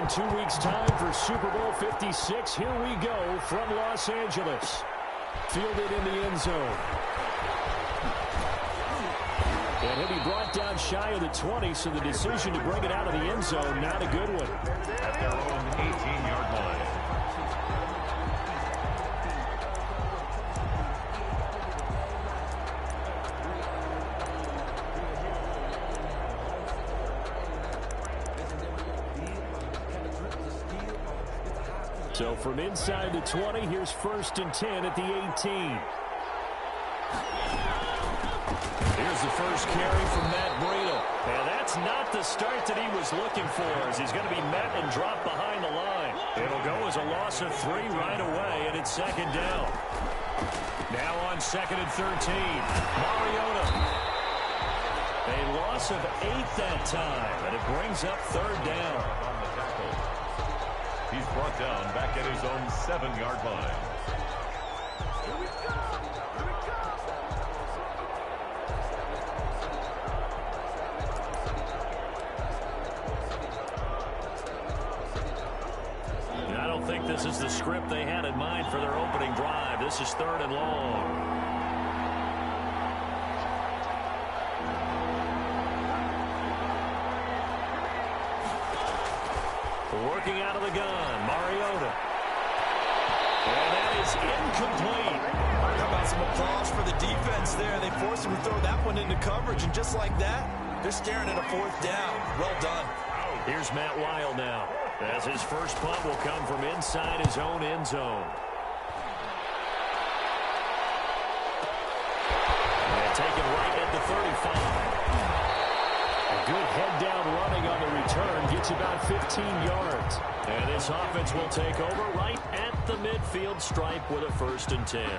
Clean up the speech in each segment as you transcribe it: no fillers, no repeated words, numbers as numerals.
in 2 weeks' time for Super Bowl 56. Here we go from Los Angeles. Fielded in the end zone. And he'll be brought down shy of the 20, so the decision to bring it out of the end zone, not a good one. At their own 18-yard line. So from inside the 20, here's 1st and 10 at the 18. Here's the first carry from Matt Breida. And that's not the start that he was looking for, as he's going to be met and dropped behind the line. It'll go as a loss of 3 right away, and it's 2nd down. Now on 2nd and 13, Mariota. A loss of 8 that time, and it brings up 3rd down. He's brought down back at his own 7-yard line. Here we go. Here we go. I don't think this is the script they had in mind for their opening drive. This is 3rd and long. Working out of the gun, Mariota. And that is incomplete. How about some applause for the defense there? They forced him to throw that one into coverage, and just like that, they're staring at a 4th down. Well done. Here's Matt Wild now, as his first punt will come from inside his own end zone. And taken right at the 35. A good head-down running on the return gets about 15 yards. And this offense will take over right at the midfield stripe with a 1st and 10.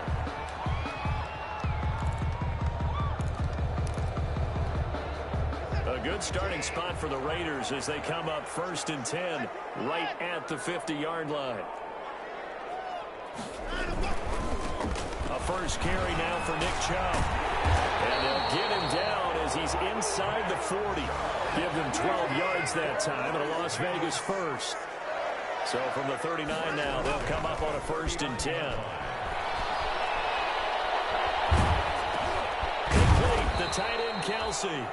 A good starting spot for the Raiders as they come up 1st and 10 right at the 50-yard line. A first carry now for Nick Chubb. And they'll get him down as he's inside the 40. Give them 12 yards that time, and a Las Vegas first. So from the 39 now, they'll come up on a 1st and 10. Complete, the tight end Kelsey.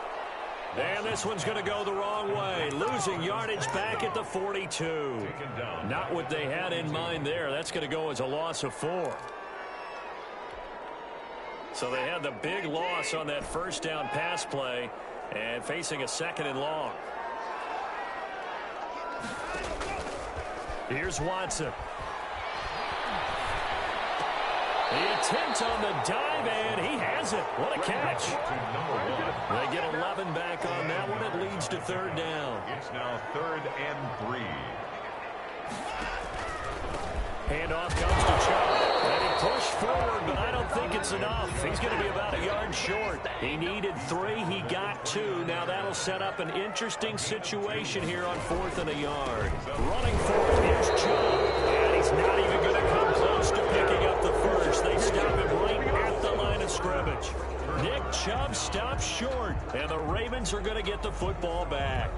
And this one's going to go the wrong way. Losing yardage back at the 42. Not what they had in mind there. That's going to go as a loss of 4. So they had the big loss on that 1st down pass play and facing a 2nd and long. Here's Watson. The attempt on the dive, and he has it. What a catch. They get 11 back on that one. It leads to 3rd down. It's now 3rd and 3. Handoff comes to Chubb. And he pushed forward, but I don't think it's enough. He's going to be about a yard short. He needed 3. He got 2. Now that'll set up an interesting situation here on 4th and a yard. Running forward, here's Chubb. And he's not even going to come close to picking up the first. They stop him right at the line of scrimmage. Nick Chubb stops short, and the Ravens are going to get the football back.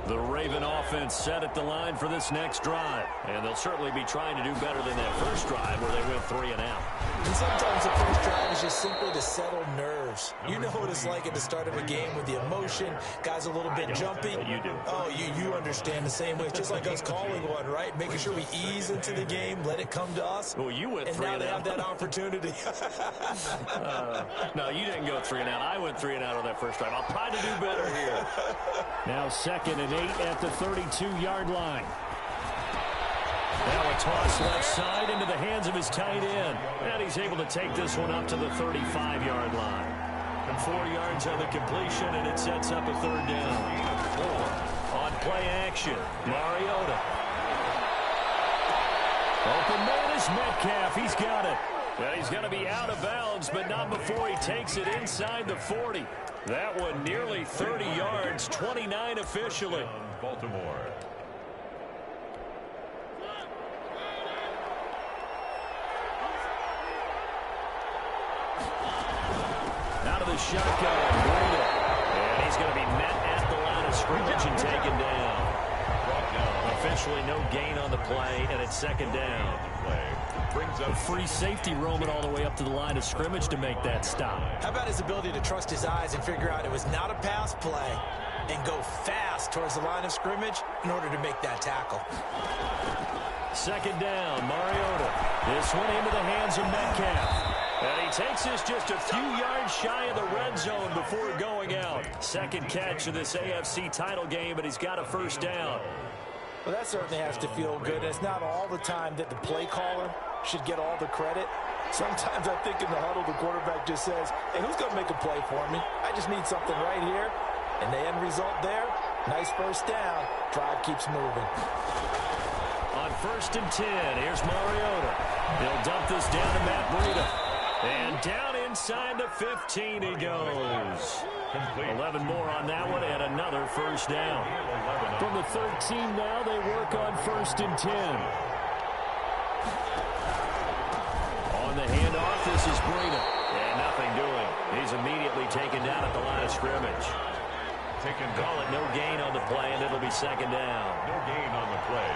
The Raven offense set at the line for this next drive. And they'll certainly be trying to do better than that first drive where they went 3 and out. And sometimes the first drive is just simply to settle nerves. You know what it's like at the start of a game with the emotion. Guys a little bit jumpy. You do. Oh, you understand the same way. It's just like us calling one, right? Making sure we ease into the game, let it come to us. Well, you went 3 and out. And out. now they have that opportunity. No, you didn't go 3 and out. I went 3 and out on that first drive. I'll try to do better here. Now 2nd and 8 at the 32-yard line. Now a toss left side into the hands of his tight end. And he's able to take this one up to the 35-yard line. And 4 yards on the completion, and it sets up a 3rd down. On play action, Mariota. Open man is Metcalf. He's got it. Well, he's going to be out of bounds, but not before he takes it inside the 40. That one nearly 30 yards, 29 officially. Baltimore. Out of the shotgun, Breda. And he's going to be met at the line of scrimmage and taken down. Officially no gain on the play, and it's second down. Brings A free safety roaming all the way up to the line of scrimmage to make that stop. How about his ability to trust his eyes and figure out it was not a pass play and go fast towards the line of scrimmage in order to make that tackle. Second down, Mariota. This one into the hands of Metcalf. And he takes this just a few yards shy of the red zone before going out. Second catch of this AFC title game, but he's got a first down. Well, that certainly has to feel good. It's not all the time that the play caller should get all the credit. Sometimes I think in the huddle, the quarterback just says, hey, who's going to make a play for me? I just need something right here. And the end result there, nice first down. Drive keeps moving. On 1st and 10, here's Mariota. He'll dump this down to Matt Breida. And down inside the 15 he goes. 11 more on that one and another first down. From the 13 now, they work on 1st and 10. On the handoff, this is Breida. And nothing doing. He's immediately taken down at the line of scrimmage. Call it no gain on the play, and it'll be second down. No gain on the play.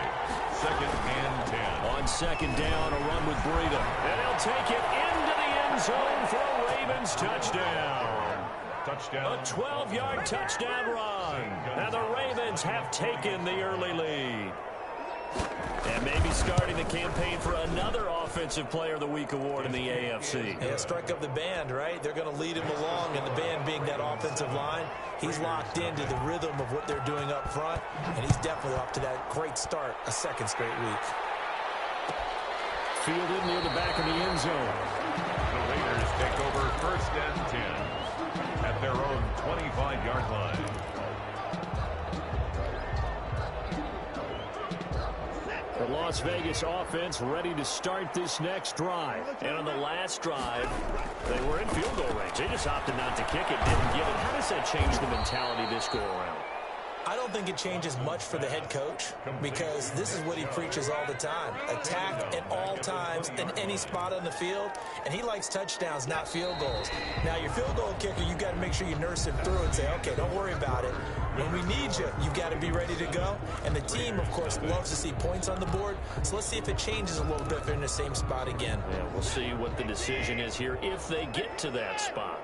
2nd and 10. On second down, a run with Breida. And he'll take it into the end zone for a Ravens touchdown. Touchdown. A 12-yard touchdown run. And the Ravens have taken the early lead. And maybe starting the campaign for another Offensive Player of the Week award in the AFC. Yeah, strike of the band, right? They're going to lead him along, and the band being that offensive line, he's locked into the rhythm of what they're doing up front, and he's definitely off to that great start, a second straight week. Fielded near the back of the end zone. The Raiders take over 1st and 10 at their own 25-yard line. The Las Vegas offense ready to start this next drive. And on the last drive, they were in field goal range. They just opted not to kick it, didn't get it. How does that change the mentality this go around? I don't think it changes much for the head coach because this is what he preaches all the time. Attack at all times in any spot on the field, and he likes touchdowns, not field goals. Now, your field goal kicker, you've got to make sure you nurse him through and say, okay, don't worry about it. When we need you, you've got to be ready to go. And the team, of course, loves to see points on the board. So let's see if it changes a little bit if they're in the same spot again. Yeah, we'll see what the decision is here if they get to that spot.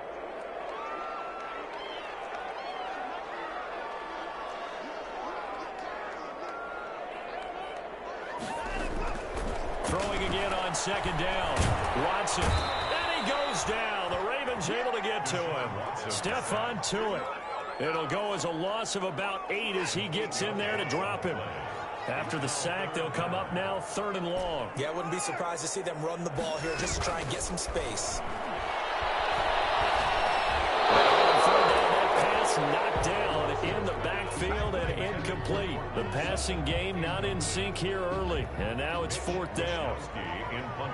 Throwing again on second down. Watson. And he goes down. The Ravens able to get to him. Stephon Tuitt. It'll go as a loss of about 8 as he gets in there to drop him. After the sack, they'll come up now 3rd and long. Yeah, I wouldn't be surprised to see them run the ball here just to try and get some space. Pass knocked down in the backfield and incomplete. The passing game not in sync here early, and now it's 4th down.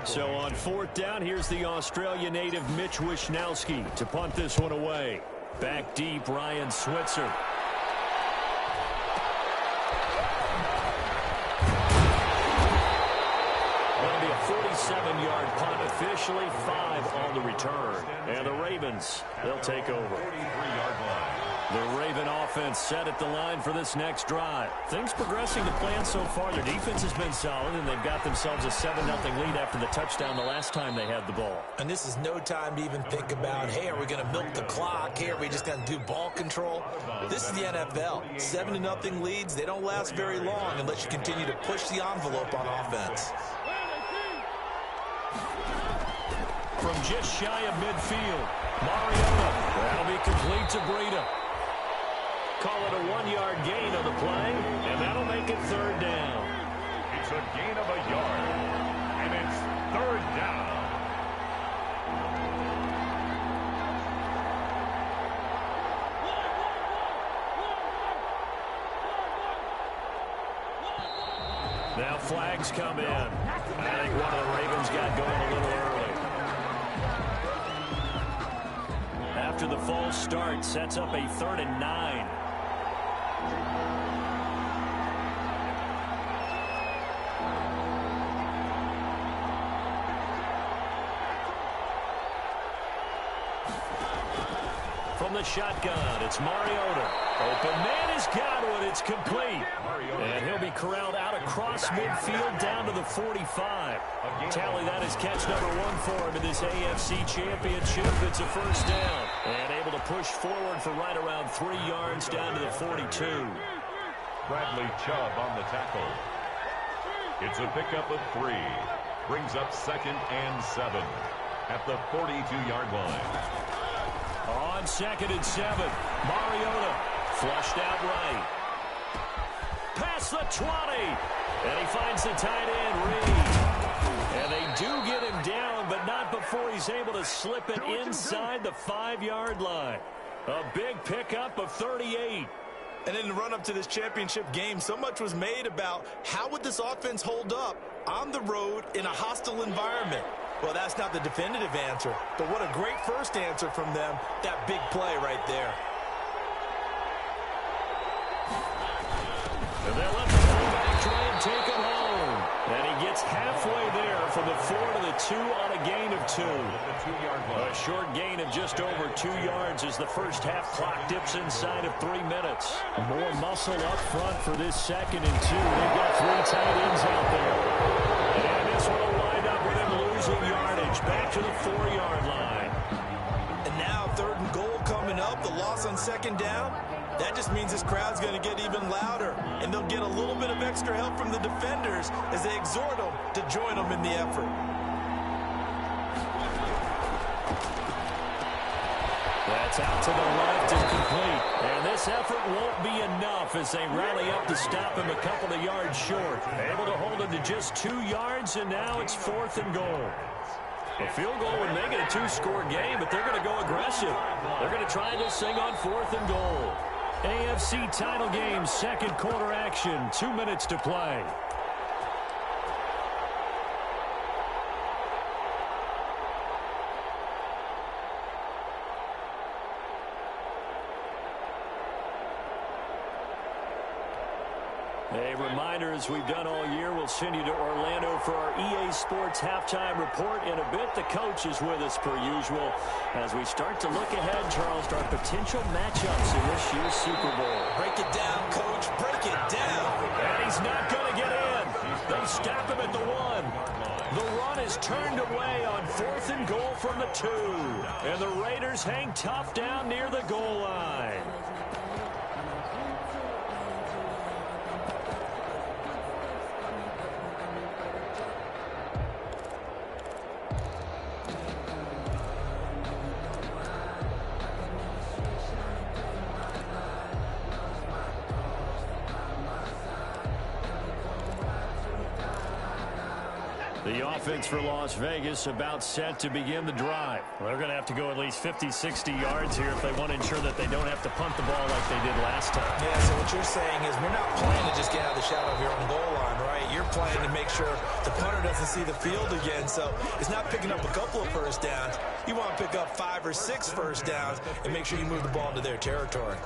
So on 4th down, here's the Australia native Mitch Wishnowsky to punt this one away. Back deep, Ryan Switzer. Going to be a 47-yard punt, officially 5 on the return. And the Ravens, they'll take over. 43-yard line. The Raven offense set at the line for this next drive. Things progressing to plan so far. Their defense has been solid, and they've got themselves a 7-0 lead after the touchdown the last time they had the ball. And this is no time to even think about, hey, are we going to milk the clock? Hey, are we just going to do ball control? This is the NFL. 7-0 leads, they don't last very long unless you continue to push the envelope on offense. From just shy of midfield, Mariota. That'll be complete to Breida. Call it a 1-yard gain on the play, and that'll make it 3rd down. It's a gain of a yard, and it's 3rd down. Now flags come in. I think one of the Ravens got going a little early. After the false start, sets up a 3rd and 9. From the shotgun, it's Mariota. Open man has got one. It's complete. And he'll be corralled out across midfield down to the 45. Tally, that is catch number 1 for him in this AFC Championship. It's a first down. And able to push forward for right around 3 yards down to the 42. Bradley Chubb on the tackle. It's a pickup of 3. Brings up 2nd and 7 at the 42-yard line. On 2nd and 7, Mariota flushed out right. Past the 20, and he finds the tight end, Reed. And they do get him down, but not before he's able to slip it inside the 5-yard line. A big pickup of 38. And in the run-up to this championship game, so much was made about how would this offense hold up on the road in a hostile environment. Well, that's not the definitive answer, but what a great first answer from them, that big play right there. And they'll let the fullback try and take it home. And he gets halfway there from the 4 to the 2 on a gain of 2. A short gain of just over 2 yards as the first half clock dips inside of 3 minutes. More muscle up front for this 2nd and 2. They've got 3 tight ends out there. And this one will wind up with him losing yardage back to the 4-yard line. And now 3rd and goal coming up, the loss on 2nd down. That just means this crowd's going to get even louder, and they'll get a little bit of extra help from the defenders as they exhort them to join them in the effort. That's out to the left and complete. And this effort won't be enough as they rally up to stop him a couple of yards short. Able to hold it to just 2 yards, and now it's 4th and goal. A field goal would make it a 2-score game, but they're going to go aggressive. They're going to try this thing on 4th and goal. AFC title game, 2nd quarter action, 2 minutes to play. A reminder, as we've done all year, we'll send you to Orlando for our EA Sports halftime report. In a bit, the coach is with us per usual as we start to look ahead, Charles, to our potential matchups in this year's Super Bowl. Break it down, coach. Break it down. And he's not going to get in. They stop him at the 1. The run is turned away on 4th and goal from the 2. And the Raiders hang tough down near the goal line. The offense for Las Vegas about set to begin the drive. Well, they're going to have to go at least 50, 60 yards here if they want to ensure that they don't have to punt the ball like they did last time. Yeah, so what you're saying is we're not playing to just get out of the shadow of your own goal line, right? You're playing to make sure the punter doesn't see the field again. So it's not picking up a couple of first downs. You want to pick up 5 or 6 first downs and make sure you move the ball into their territory.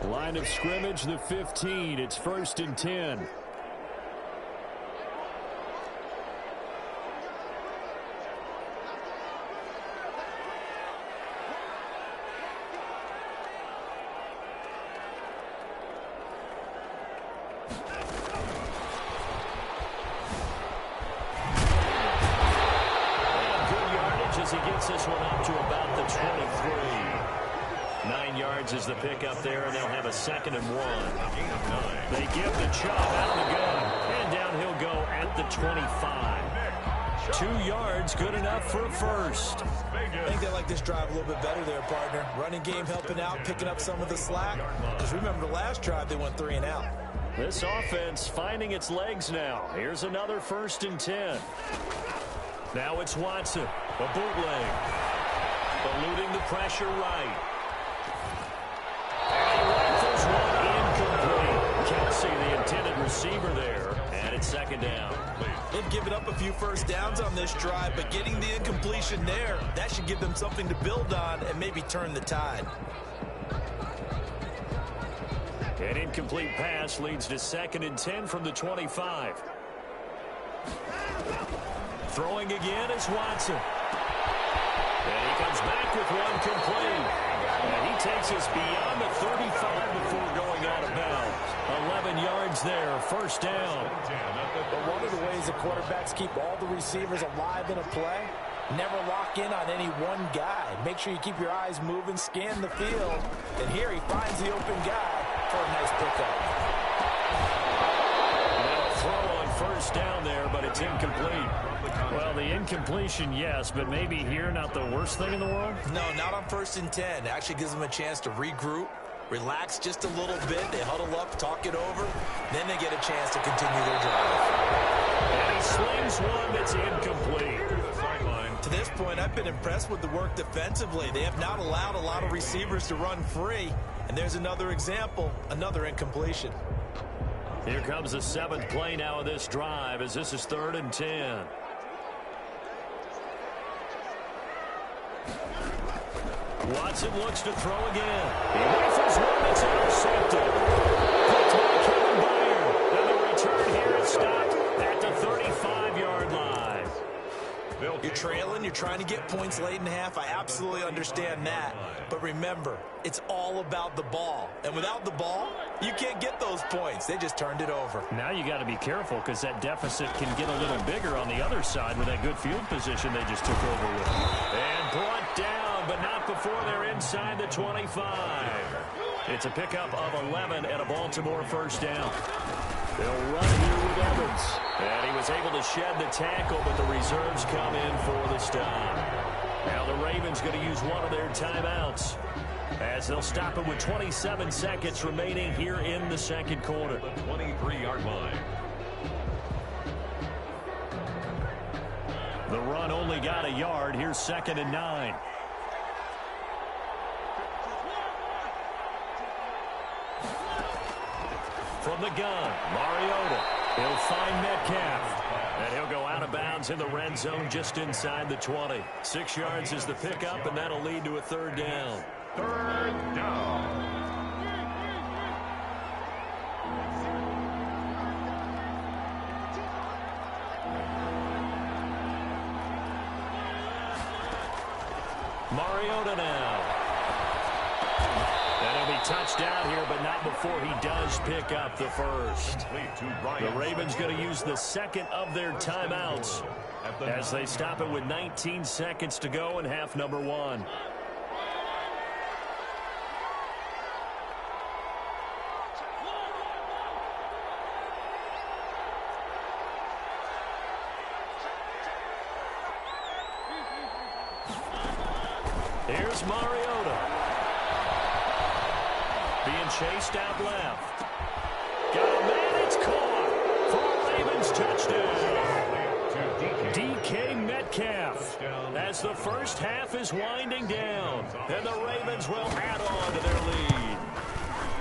Line of scrimmage, the 15. It's 1st and 10. Good yardage as he gets this one up to about the 23. 9 yards is the pickup there, and they'll have a 2nd and 1. They give the Chubb out of the gun, and down he'll go at the 25. 2 yards, good enough for a first. I think they like this drive a little bit better there, partner. Running game helping out, picking up some of the slack. Because remember the last drive, they went 3 and out. This offense finding its legs now. Here's another 1st and 10. Now it's Watson. A bootleg. Eluding the pressure right. And he rifles one incomplete. Can't see the intended receiver there. And it's second down. They've given up a few first downs on this drive, but getting the incompletion there, that should give them something to build on and maybe turn the tide. An incomplete pass leads to 2nd and 10 from the 25. Throwing again is Watson. And he comes back with one complete. And he takes us beyond the 35 before going out of bounds. 11 yards there, first down. But one of the ways the quarterbacks keep all the receivers alive in a play, never lock in on any one guy. Make sure you keep your eyes moving, scan the field. And here he finds the open guy for a nice pickup. Now a throw on first down there, but it's incomplete. Well, the incompletion, yes, but maybe here not the worst thing in the world? No, not on 1st and 10. It actually gives them a chance to regroup, relax just a little bit. They huddle up, talk it over. Then they get a chance to continue their drive. And he slings one that's incomplete. To this point, I've been impressed with the work defensively. They have not allowed a lot of receivers to run free. And there's another example, another incompletion. Here comes the 7th play now of this drive as this is 3rd and 10. Watson looks to throw again. He rifles one that's intercepted. Picked by Kevin Byard. And the return here is stopped at the 35-yard line. You're trailing, you're trying to get points late in the half. I absolutely understand that. But remember, it's all about the ball. And without the ball, you can't get those points. They just turned it over. Now you got to be careful because that deficit can get a little bigger on the other side with that good field position they just took over with. And brought down, but not before they're inside the 25. It's a pickup of 11 and a Baltimore first down. They'll run here with Evans. And he was able to shed the tackle, but the reserves come in for the stop. Now the Ravens going to use one of their timeouts as they'll stop it with 27 seconds remaining here in the second quarter. The 23-yard line. The run only got a yard. Here's 2nd and 9. From the gun, Mariota. He'll find Metcalf. And he'll go out of bounds in the red zone just inside the 20. 6 yards is the pickup, and that'll lead to a 3rd down. 3rd down. Mariota now. And he'll be touched out here, but not before he does pick up the first. The Ravens going to use the 2nd of their timeouts as they stop it with 19 seconds to go in half number 1. Here's Mariota. Being chased out left. Got a man, it's caught. For a Ravens touchdown. DK Metcalf. As the first half is winding down. And the Ravens will add on to their lead.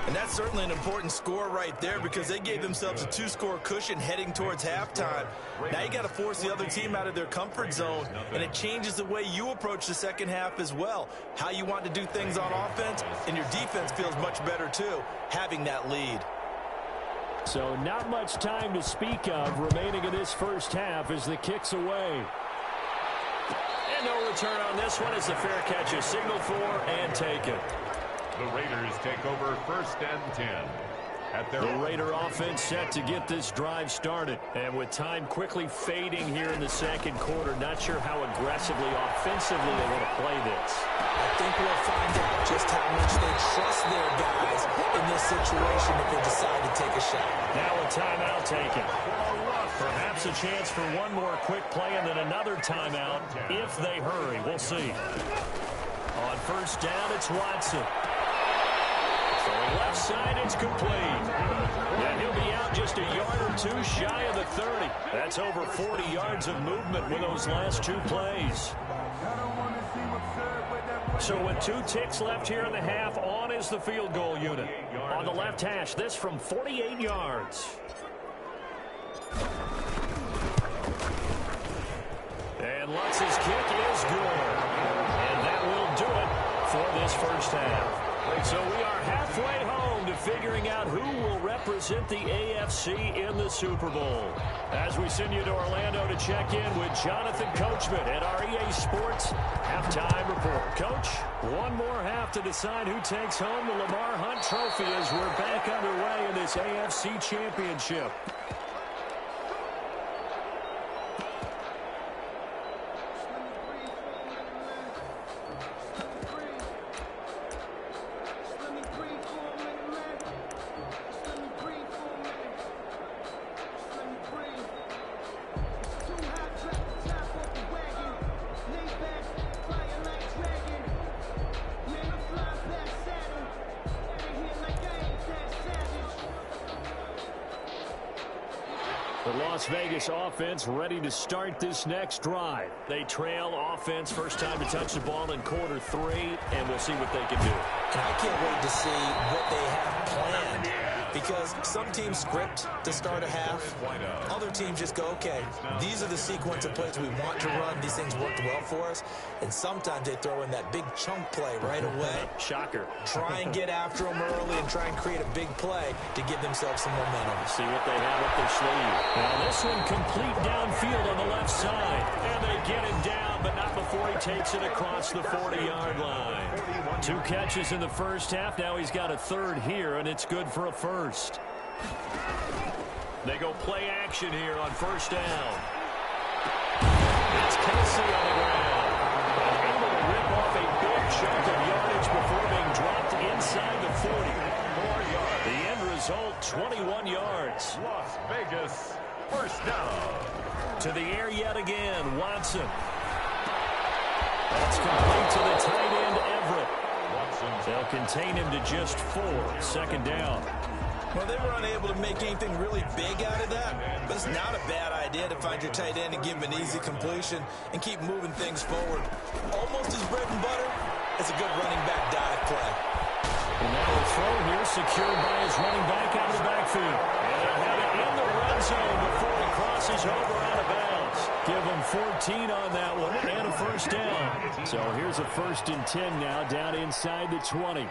And that's certainly an important score right there because they gave themselves a 2-score cushion heading towards halftime. Now you got to force the other team out of their comfort zone, and it changes the way you approach the second half as well. How you want to do things on offense, and your defense feels much better too, having that lead. So not much time to speak of remaining in this first half as the kick's away. And no return on this one as the fair catch is signaled for and taken. The Raiders take over 1st and 10. The Raider offense set to get this drive started. And with time quickly fading here in the second quarter, not sure how aggressively, offensively they want to play this. I think we'll find out just how much they trust their guys in this situation if they decide to take a shot. Now a timeout taken. Perhaps a chance for one more quick play and then another timeout if they hurry. We'll see. On first down, it's Watson. Throwing left side. It's complete. And he'll be out just a yard or two shy of the 30. That's over 40 yards of movement with those last two plays. So with 2 ticks left here in the half, on is the field goal unit. On the left hash, this from 48 yards. And Lutz's kick is good. And that will do it for this first half. So we are halfway home to figuring out who will represent the AFC in the Super Bowl. As we send you to Orlando to check in with Jonathan Coachman at our EA Sports Halftime Report. Coach, one more half to decide who takes home the Lamar Hunt Trophy as we're back underway in this AFC Championship. The Las Vegas offense ready to start this next drive. They trail offense first time to touch the ball in quarter 3, and we'll see what they can do. And I can't wait to see what they have planned, because some teams script to start a half. Other teams just go, okay, these are the sequence of plays we want to run. These things worked well for us. And sometimes they throw in that big chunk play right away. Shocker. Try and get after them early and try and create a big play to give themselves some momentum. See what they have up their sleeve. Now this one complete downfield on the left side. And they get it down, but not before he takes it across the 40-yard line. 2 catches in the first half. Now he's got a third here, and it's good for a first. They go play action here on first down. It's Kelsey on the ground. Able to rip off a big chunk of yardage before being dropped inside the 40. 4 yards. The end result, 21 yards. Las Vegas, first down. To the air yet again, Watson. That's complete to the tight end, Everett. They'll contain him to just 4. Second down. Well, they were unable to make anything really big out of that, but it's not a bad idea to find your tight end and give him an easy completion and keep moving things forward. Almost as bread and butter as a good running back dive play. And that will throw here, secured by his running back out of the backfield. And they'll have it in the red zone before he crosses over out of bounds. Give him 14 on that one and a first down. So here's a 1st and 10 now, down inside the 20.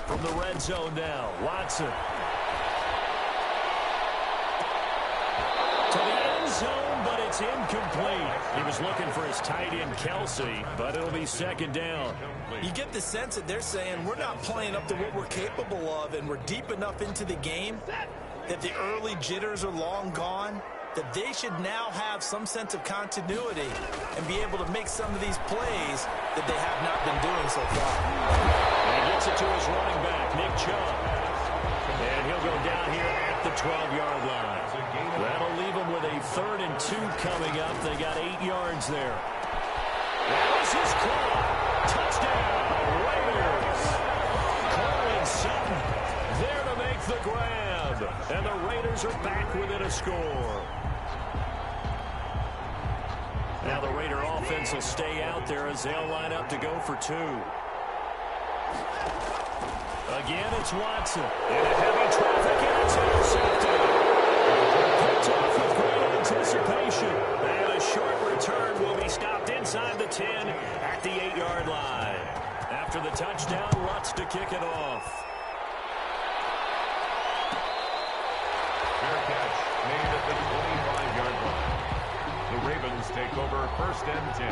From the red zone now, Watson. To the end zone, but it's incomplete. He was looking for his tight end, Kelsey, but it'll be second down. You get the sense that they're saying we're not playing up to what we're capable of, and we're deep enough into the game that the early jitters are long gone, that they should now have some sense of continuity and be able to make some of these plays that they have not been doing so far. And he gets it to his running back, Nick Chubb. And he'll go down here at the 12-yard line. That'll leave him with a 3rd and 2 coming up. They got 8 yards there. That was his call. Touchdown, Raiders. Cortland Sutton there to make the grab. And the Raiders are back within a score. Now the Raider offense will stay out there as they'll line up to go for 2. Again, it's Watson. In a heavy traffic, and it's intercepted. Picked off with great anticipation. And a short return will be stopped inside the 10 at the 8-yard line. After the touchdown, Lutz to kick it off. Fair catch made at the 25-yard line. The Ravens take over 1st and 10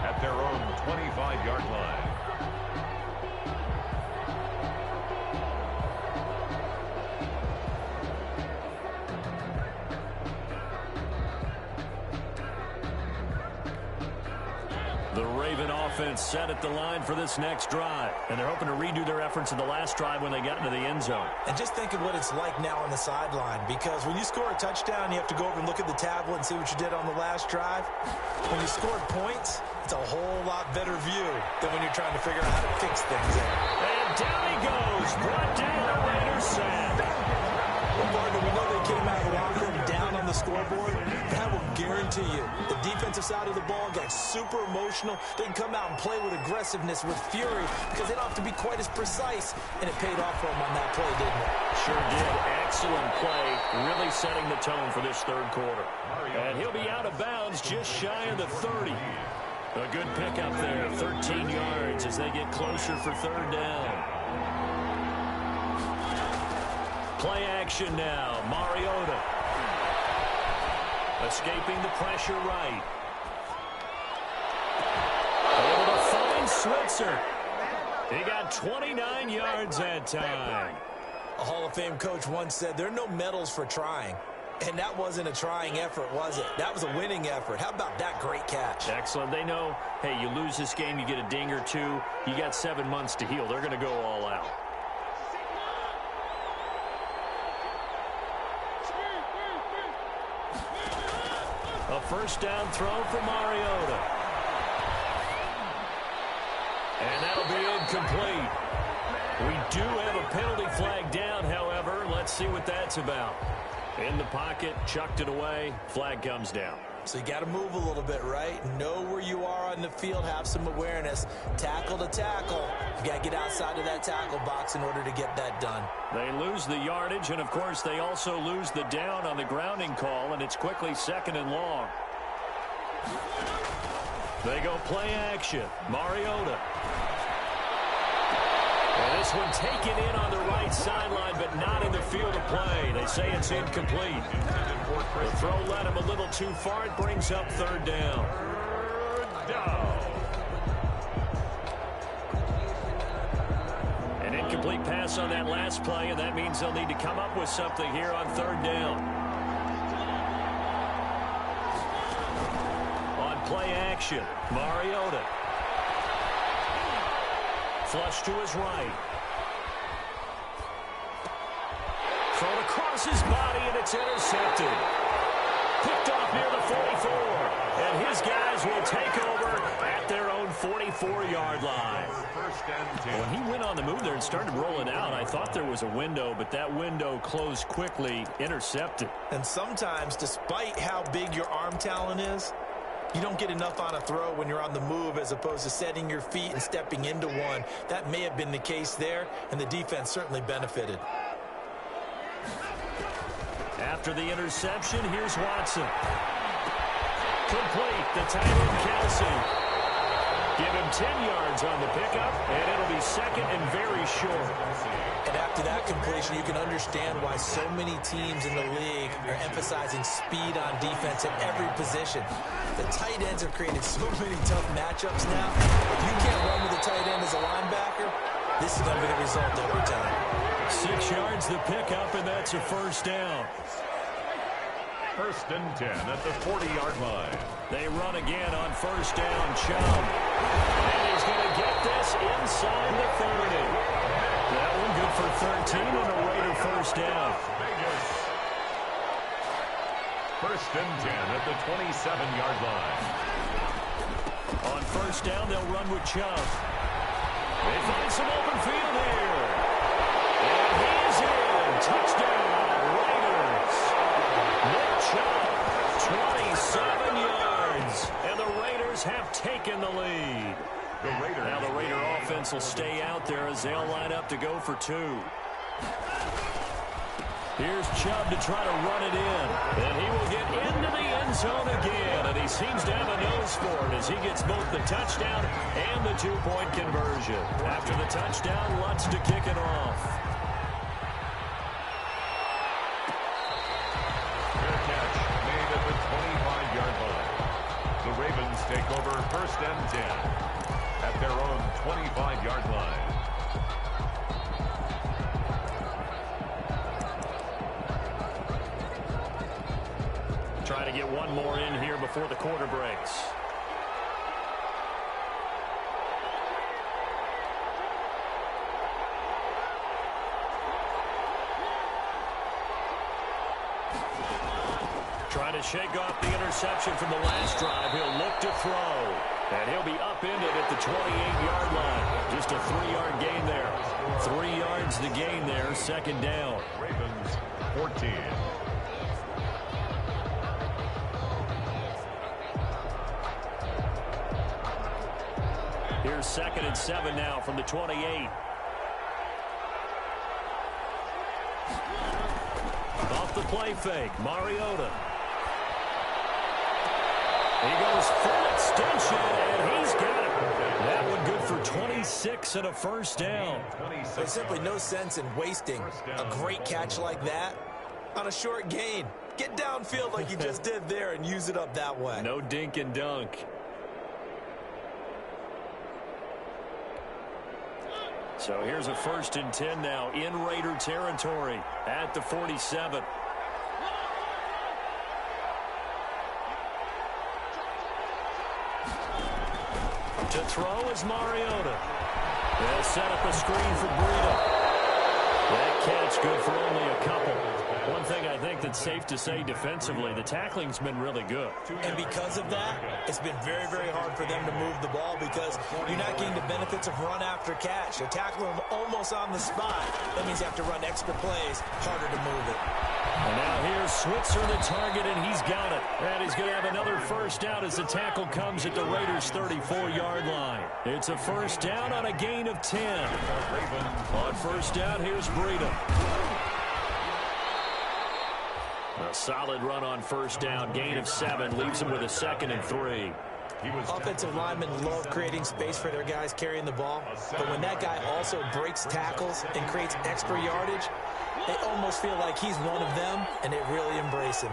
at their own 25-yard line. The Raven offense set at the line for this next drive. And they're hoping to redo their efforts in the last drive when they got into the end zone. And just think of what it's like now on the sideline, because when you score a touchdown, you have to go over and look at the tablet and see what you did on the last drive. When you scored points, It's a whole lot better view than when you're trying to figure out how to fix things there. And down he goes. Brought down a Raiders sack. Well, partner, we know they came out of the locker room down on the scoreboard. That will guarantee you the defensive side of the ball got super emotional. They can come out and play with aggressiveness, with fury, because they don't have to be quite as precise. And it paid off for them on that play, didn't it? Sure did. Excellent play. Really setting the tone for this third quarter. And he'll be out of bounds just shy of the 30. A good pickup there. 13 yards as they get closer for third down. Play action now. Mariota. Escaping the pressure right. Able to find Switzer. He got 29 yards that time. A Hall of Fame coach once said there are no medals for trying. And that wasn't a trying effort, was it? That was a winning effort. How about that great catch? Excellent. They know, hey, you lose this game, you get a ding or two. You got 7 months to heal. They're going to go all out. A first down throw for Mariota. And that'll be incomplete. We do have a penalty flag down, however. Let's see what that's about. In the pocket, chucked it away, flag comes down. So you got to move a little bit, right? Know where you are on the field, have some awareness. Tackle to tackle. You got to get outside of that tackle box in order to get that done. They lose the yardage, and of course they also lose the down on the grounding call, and it's quickly second and long. They go play action. Mariota. And this one taken in on the right sideline, but not in the field of play. They say it's incomplete. The throw led him a little too far. It brings up third down. An incomplete pass on that last play, and that means they'll need to come up with something here on third down. On play action, Mariota. Flush to his right. Thrown across his body, and it's intercepted. Picked off near the 44. And his guys will take over at their own 44-yard line. When he went on the move there and started rolling out, I thought there was a window, but that window closed quickly, intercepted. And sometimes, despite how big your arm talent is, you don't get enough on a throw when you're on the move as opposed to setting your feet and stepping into one. That may have been the case there, and the defense certainly benefited. After the interception, here's Watson. Complete. The tight end, Kelsey. Give him 10 yards on the pickup, and it'll be second and very short. And after that completion, you can understand why so many teams in the league are emphasizing speed on defense at every position. The tight ends have created so many tough matchups now. If you can't run with a tight end as a linebacker, this is going to be the result every time. 6 yards the pickup, and that's a first down. First and 10 at the 40-yard line. They run again on first down. Chubb. And he's going to get this inside the 30. That one good for 13 and a Raider first down. First and 10 at the 27-yard line. On first down, they'll run with Chubb. They find some open field here. And he's in. Touchdown, Raiders. Nick Chubb, 27 yards. And the Raiders have taken the lead. Now the Raider offense will stay out there as they'll line up to go for two. Here's Chubb to try to run it in. And he will get into the end zone again. And he seems to have a nose for it as he gets both the touchdown and the two-point conversion. After the touchdown, Lutz to kick it off. Fair catch made at the 25-yard line. The Ravens take over first and 10 at their own 25-yard line. Trying to get one more in here before the quarter breaks. Trying to shake off the interception from the last drive. He'll look to throw. And he'll be upended at the 28-yard line. Just a 3-yard gain there. 3 yards to gain there, second down. Ravens 14. Here's 2nd and 7 now from the 28. Off the play fake, Mariota. He goes full extension, and he's got it. That one good for 26 and a first down. There's simply no sense in wasting a great catch like that on a short gain. Get downfield like you just did there and use it up that way. No dink and dunk. So here's a 1st and 10 now in Raider territory at the 47. To throw is Mariota. They'll set up a screen for Breida. That catch good for only a couple. One thing I think that's safe to say defensively, the tackling's been really good. And because of that, it's been very, very hard for them to move the ball because you're not getting the benefits of run after catch. You're tackling them almost on the spot. That means you have to run extra plays, harder to move it. And now here's Switzer, the target, and he's got it. And he's going to have another first down as the tackle comes at the Raiders' 34-yard line. It's a first down on a gain of 10. On first down, here's Breida. A solid run on first down. Gain of 7 leaves him with a 2nd and 3. Offensive linemen love creating space for their guys carrying the ball. But when that guy also breaks tackles and creates extra yardage, they almost feel like he's one of them, and they really embrace him.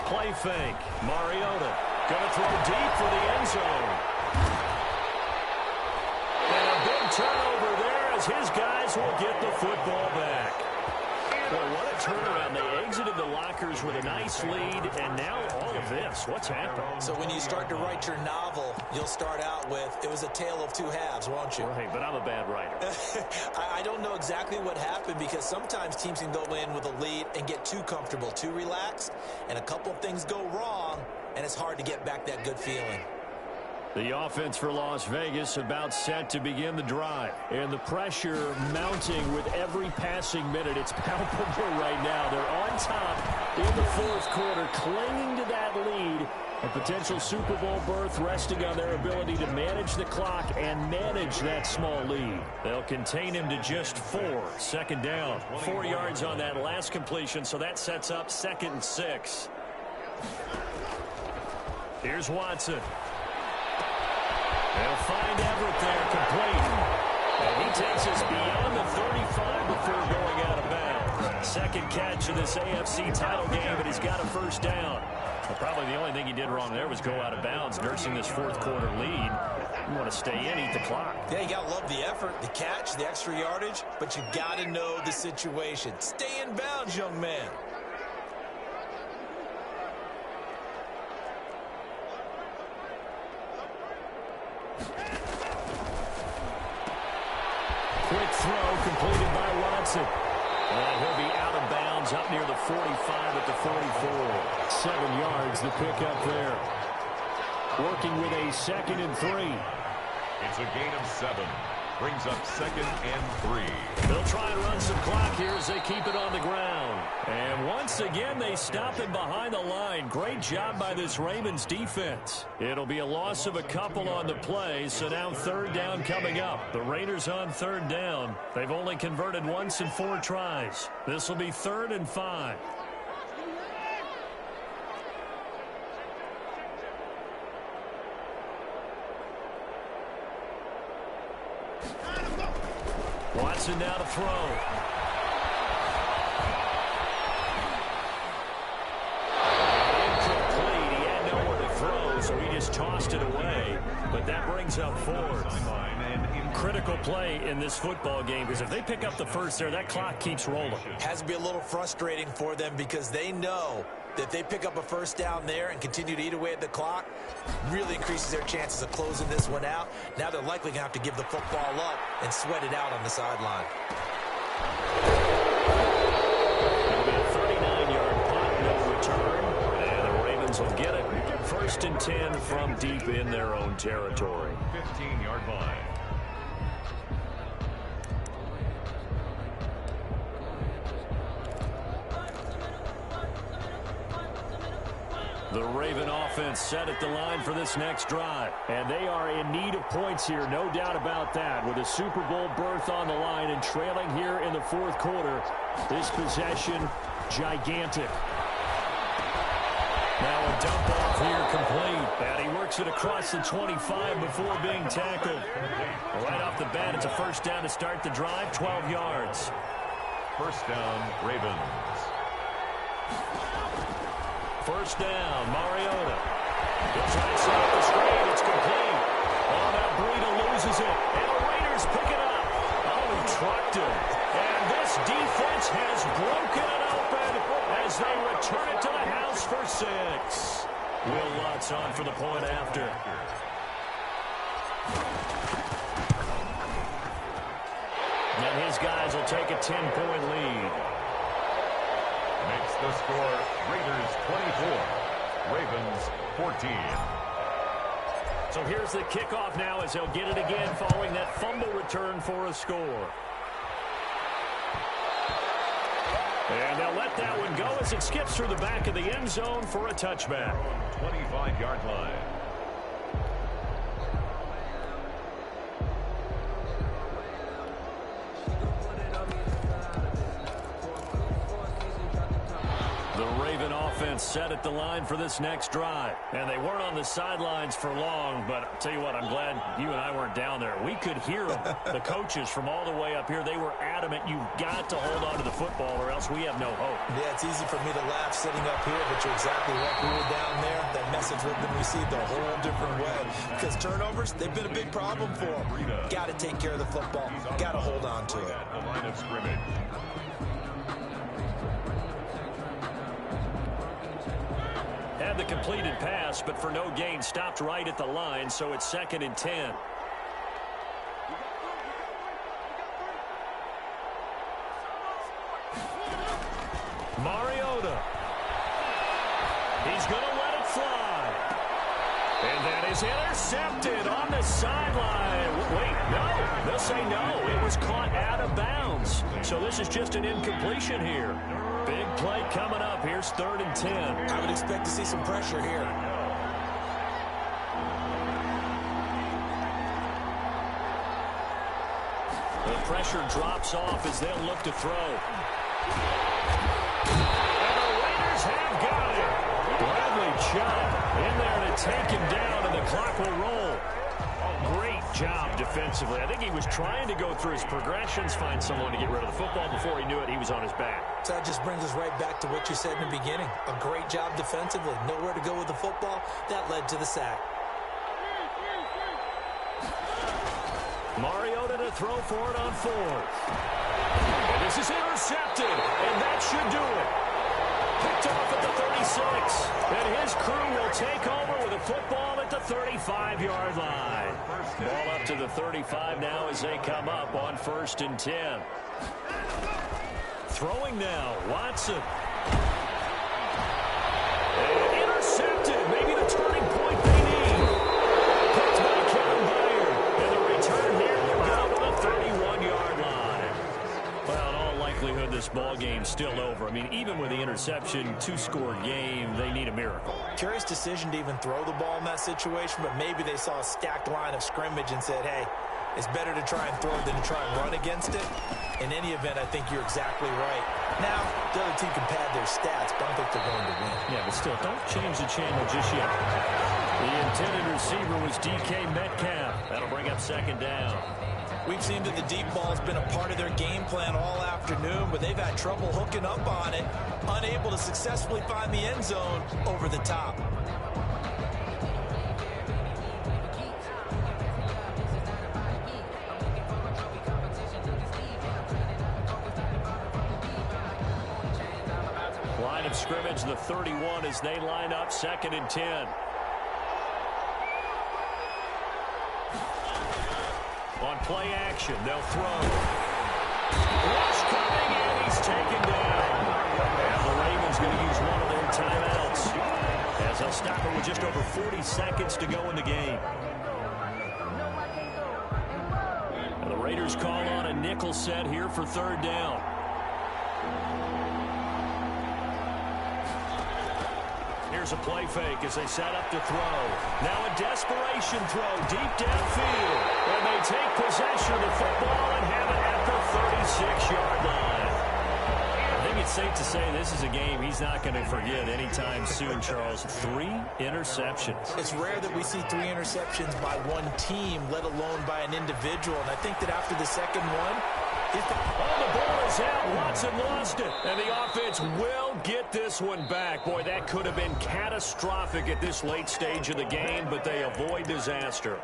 Play fake. Mariota going to throw deep for the end zone. And a big turnover there as his guys will get the football back. Boy, what a turnaround. They exited the lockers with a nice lead, and now all of this. What's happened? So when you start to write your novel, you'll start out with, it was a tale of two halves, won't you? Right, but I'm a bad writer. I don't know exactly what happened because sometimes teams can go in with a lead and get too comfortable, too relaxed, and a couple of things go wrong, and it's hard to get back that good feeling. The offense for Las Vegas about set to begin the drive. And the pressure mounting with every passing minute. It's palpable right now. They're on top in the 4th quarter, clinging to that lead. A potential Super Bowl berth resting on their ability to manage the clock and manage that small lead. They'll contain him to just 4. 2nd down. 4 yards on that last completion, so that sets up 2nd and 6. Here's Watson. They'll find Everett there, complete. And he takes us beyond the 35 before going out of bounds. 2nd catch of this AFC title game, and he's got a first down. Well, probably the only thing he did wrong there was go out of bounds, nursing this 4th quarter lead. You want to stay in, eat the clock. Yeah, you got to love the effort, the catch, the extra yardage, but you got to know the situation. Stay in bounds, young man. Quick throw completed by Watson. And he'll be out of bounds up near the 45 at the 44. 7 yards the pickup there. Working with a 2nd and 3. It's a gain of 7. Brings up 2nd and 3. They'll try and run some clock here as they keep it on the ground. And once again, they stop him behind the line. Great job by this Ravens defense. It'll be a loss of a couple on the play, so now 3rd down coming up. The Raiders on 3rd down. They've only converted once in 4 tries. This will be 3rd and 5. Watson now to throw. Incomplete. He had nowhere to throw, so he just tossed it away. But that brings up 4th. Critical play in this football game, because if they pick up the first there, that clock keeps rolling. Has to be a little frustrating for them because they know that if they pick up a first down there and continue to eat away at the clock, really increases their chances of closing this one out. Now they're likely going to have to give the football up and sweat it out on the sideline. It'll be a 39-yard punt, no return, and the Ravens will get it. 1st and 10 from deep in their own territory. 15-yard line. The Raven offense set at the line for this next drive. And they are in need of points here, no doubt about that. With a Super Bowl berth on the line and trailing here in the 4th quarter, this possession, gigantic. Now a dump off here complete. And he works it across the 25 before being tackled. Right off the bat, it's a 1st down to start the drive, 12 yards. 1st down, Ravens. 1st down, Mariota. Gets right side of the screen. It's complete. Oh, now Breida loses it. And the Raiders pick it up. Oh, he trucked him. And this defense has broken it open as they return it to the house for 6. Will Lutz on for the point after. And his guys will take a 10-point lead. Makes the score Raiders 24, Ravens 14. So here's the kickoff now as they'll get it again following that fumble return for a score. And they'll let that one go as it skips through the back of the end zone for a touchback. 25-yard line. Offense set at the line for this next drive. And they weren't on the sidelines for long, but I'll tell you what, I'm glad you and I weren't down there. We could hear them. The coaches from all the way up here, they were adamant, you've got to hold on to the football or else we have no hope. Yeah, it's easy for me to laugh sitting up here, but you're exactly right. We were down there. That message would have been received a whole different way. Because turnovers, they've been a big problem for them. Got to take care of the football. Got to hold on to it. The line of scrimmage. Had the completed pass, but for no gain, stopped right at the line, so it's 2nd and 10. Mariota. He's going to let it fly. And that is intercepted on the sideline. Wait, no. They'll say no. It was caught out of bounds. So this is just an incompletion here. Big play coming up. Here's 3rd and 10. I would expect to see some pressure here. The pressure drops off as they'll look to throw. And the Raiders have got it. Bradley Chubb in there to take him down, and the clock will roll. Great job defensively. I think he was trying to go through his progressions, find someone to get rid of the football. Before he knew it, he was on his back. So that just brings us right back to what you said in the beginning. A great job defensively. Nowhere to go with the football. That led to the sack. Mariota to throw for it on 4th. And this is intercepted, and that should do it. Picked off at the 36, and his crew will take over with a football at the 35-yard line. Ball up to the 35 now as they come up on 1st and 10. Throwing now, Watson. And intercepted, maybe the turning point they need. Picked by Kevin Byard, and the return here will go to the 31-yard line. Well, in all likelihood, this ball game's still over. I mean, even with the interception, 2-score game, they need a miracle. Curious decision to even throw the ball in that situation, but maybe they saw a stacked line of scrimmage and said, hey, it's better to try and throw than to try and run against it. In any event, I think you're exactly right. Now, the other team can pad their stats, but I don't think they're going to win. Yeah, but still, don't change the channel just yet. The intended receiver was DK Metcalf. That'll bring up 2nd down. We've seen that the deep ball has been a part of their game plan all afternoon, but they've had trouble hooking up on it, unable to successfully find the end zone over the top. Line of scrimmage, the 31 as they line up 2nd and 10. On play action, they'll throw. Rush coming, and he's taken down. And the Ravens going to use one of their timeouts as They'll stop it with just over 40 seconds to go in the game. And the Raiders call on a nickel set here for third down. Here's a play fake as they set up to throw. Now a desperation throw deep downfield. And they take possession of the football and have it at the 36-yard line. I think it's safe to say this is a game he's not going to forget anytime soon, Charles. 3 interceptions. It's rare that we see 3 interceptions by one team, let alone by an individual. And I think that after the second one, the ball is out. Watson lost it. And the offense will get this one back. Boy, that could have been catastrophic at this late stage of the game, but they avoid disaster.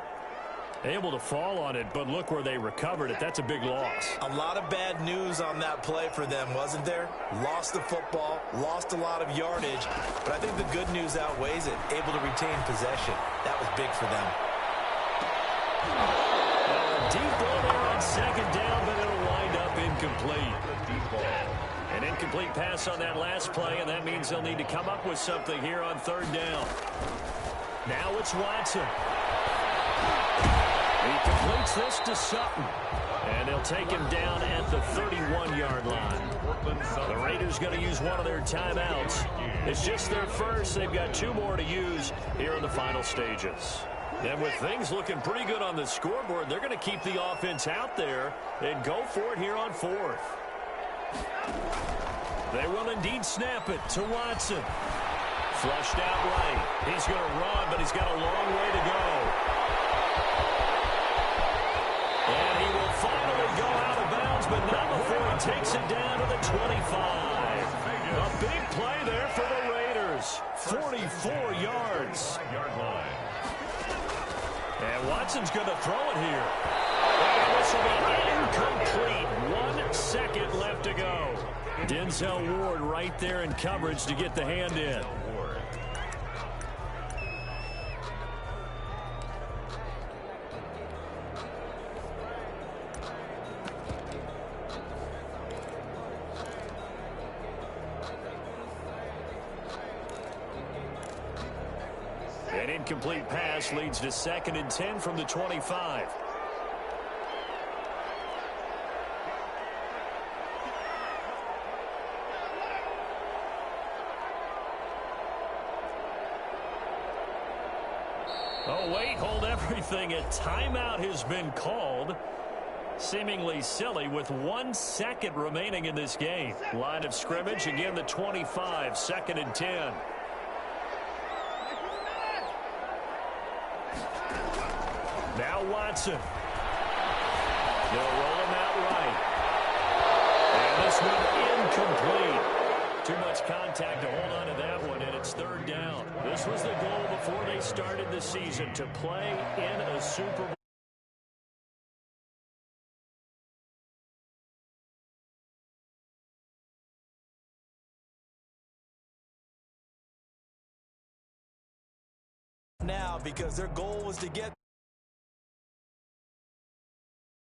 Able to fall on it, but look where they recovered it. That's a big loss. A lot of bad news on that play for them, wasn't there? Lost the football, lost a lot of yardage, but I think the good news outweighs it. Able to retain possession. That was big for them. Deep ball there on second down, but it'll wind up incomplete. An incomplete pass on that last play, and that means they'll need to come up with something here on third down. Now it's Watson. He completes this to Sutton. And they'll take him down at the 31-yard line. The Raiders going to use one of their timeouts. It's just their first. They've got 2 more to use here in the final stages. And with things looking pretty good on the scoreboard, they're going to keep the offense out there and go for it here on 4th. They will indeed snap it to Watson. Flushed out right. He's going to run, but he's got a long way to go. And he will finally go out of bounds, but not before he takes it down to the 25. A big play there for the Raiders. 44 yards. And Watson's going to throw it here. And this will be incomplete. 1 second left to go. Denzel Ward right there in coverage to get the hand in. An incomplete pass leads to 2nd and 10 from the 25. Oh, wait, hold everything. A timeout has been called. Seemingly silly with 1 second remaining in this game. Line of scrimmage, again, the 25, 2nd and 10. Now Watson. They'll roll him out right. And this one incomplete. Too much contact to hold on to that one, and it's 3rd down. This was the goal before they started the season, to play in a Super Bowl. Now, because their goal was to get